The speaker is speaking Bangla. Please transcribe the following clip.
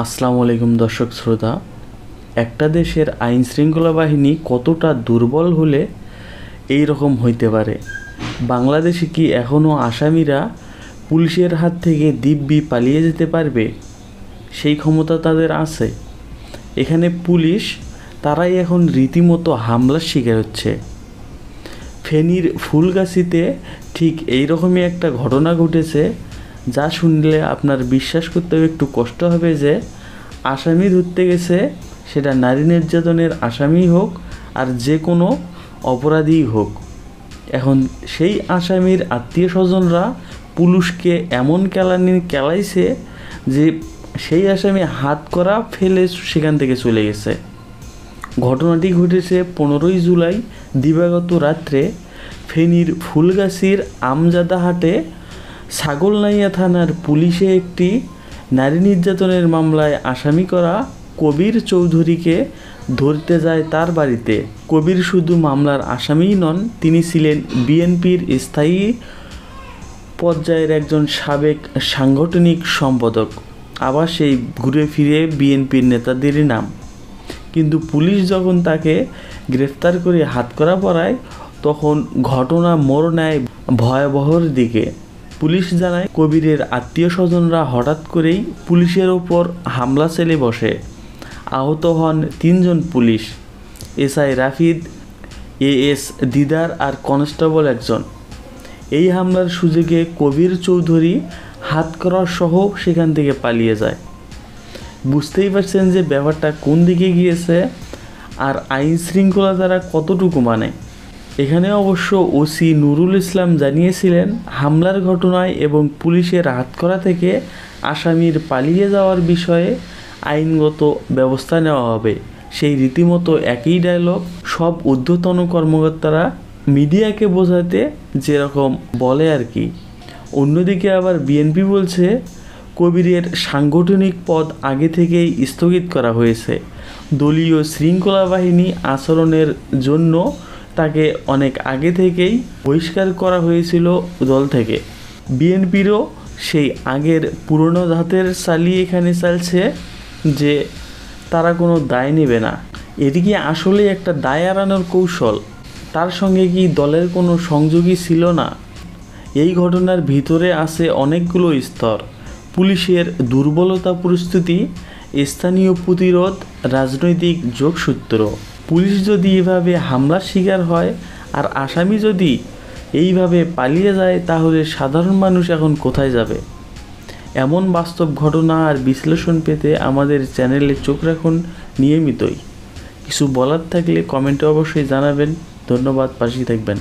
আসসালামু আলাইকুম দর্শক শ্রোতা। একটা দেশের আইন শৃঙ্খলা বাহিনী কতটা দুর্বল হলে এই রকম হইতে পারে? বাংলাদেশে কি এখনও আসামিরা পুলিশের হাত থেকে দিব্যি পালিয়ে যেতে পারবে? সেই ক্ষমতা তাদের আছে? এখানে পুলিশ তারাই এখন রীতিমতো হামলার শিকার হচ্ছে। ফেনীর ফুলগাছিতে ঠিক এই রকমই একটা ঘটনা ঘটেছে, যা শুনলে আপনার বিশ্বাস করতে একটু কষ্ট হবে যে আসামি ধরতে গেছে, সেটা নারী নির্যাতনের আসামি হোক আর যে কোনো অপরাধী হোক। এখন সেই আসামির আত্মীয় স্বজনরা পুলিশকে এমন কেলাইছে যে সেই আসামি হাত করা ফেলে সেখান থেকে চলে গেছে। ঘটনাটি ঘটেছে 15ই জুলাই দিবাগত রাত্রে ফেনীর ফুলগাছির আমজাদাহাটে ছাগলনাইয়া থানার পুলিশে একটি নারী নির্যাতনের মামলায় আসামি করা কবির চৌধুরীকে ধরতে যায় তার বাড়িতে। কবির শুধু মামলার আসামিই নন, তিনি ছিলেন বিএনপির স্থায়ী পর্যায়ের একজন সাবেক সাংগঠনিক সম্পাদক, আবার সেই ঘুরে ফিরে বিএনপির নেতাদেরই নাম। কিন্তু পুলিশ যখন তাকে গ্রেফতার করে হাতকড়া পরায়, তখন ঘটনা মোড় নেয় ভয়াবহর দিকে। পুলিশ জানায়, কবিরের আত্মীয় স্বজনরা হঠাৎ করেই পুলিশের ওপর হামলা চালিয়ে বসে। আহত হন 3 জন পুলিশ, এসআই রাফিদ, এএস দিদার আর কনস্টেবল একজন। এই হামলার সুযোগে কবির চৌধুরী হাতকড়া সহ সেখান থেকে পালিয়ে যায়। বুঝতেই পারছেন যে ব্যাপারটা কোন দিকে গিয়েছে আর আইন শৃঙ্খলা দ্বারা কতটুকু মানে। এখানে অবশ্য ওসি নুরুল ইসলাম জানিয়েছিলেন, হামলার ঘটনায় এবং পুলিশের হাতকড়া থেকে আসামির পালিয়ে যাওয়ার বিষয়ে আইনগত ব্যবস্থা নেওয়া হবে। সেই রীতিমতো একই ডায়লগ সব ঊর্ধ্বতন কর্মকর্তারা মিডিয়াকে বোঝাতে যেরকম বলে আর কি। অন্যদিকে আবার বিএনপি বলছে, কবিরের সাংগঠনিক পদ আগে থেকেই স্থগিত করা হয়েছে। দলীয় শৃঙ্খলা বাহিনী আচরণের জন্য তাকে অনেক আগে থেকেই বহিষ্কার করা হয়েছিল দল থেকে। বিএনপিরও সেই আগের পুরনো ধাতের চালিয়ে এখানে চলছে যে তারা কোনো দায় নেবে না। এটি কি আসলে একটা দায় এড়ানোর কৌশল? তার সঙ্গে কি দলের কোনো সংযোগী ছিল না? এই ঘটনার ভিতরে আছে অনেকগুলো স্তর: পুলিশের দুর্বলতা পরিস্থিতি, স্থানীয় প্রতিরোধ, রাজনৈতিক যোগসূত্র। পুলিশ যদি এভাবে হামলার শিকার হয় আর আসামি যদি এইভাবে পালিয়ে যায়, তাহলে সাধারণ মানুষ এখন কোথায় যাবে? এমন বাস্তব ঘটনা আর বিশ্লেষণ পেতে আমাদের চ্যানেলে চোখ রাখুন নিয়মিতই। কিছু বলার থাকলে কমেন্টে অবশ্যই জানাবেন। ধন্যবাদ, পাশেই থাকবেন।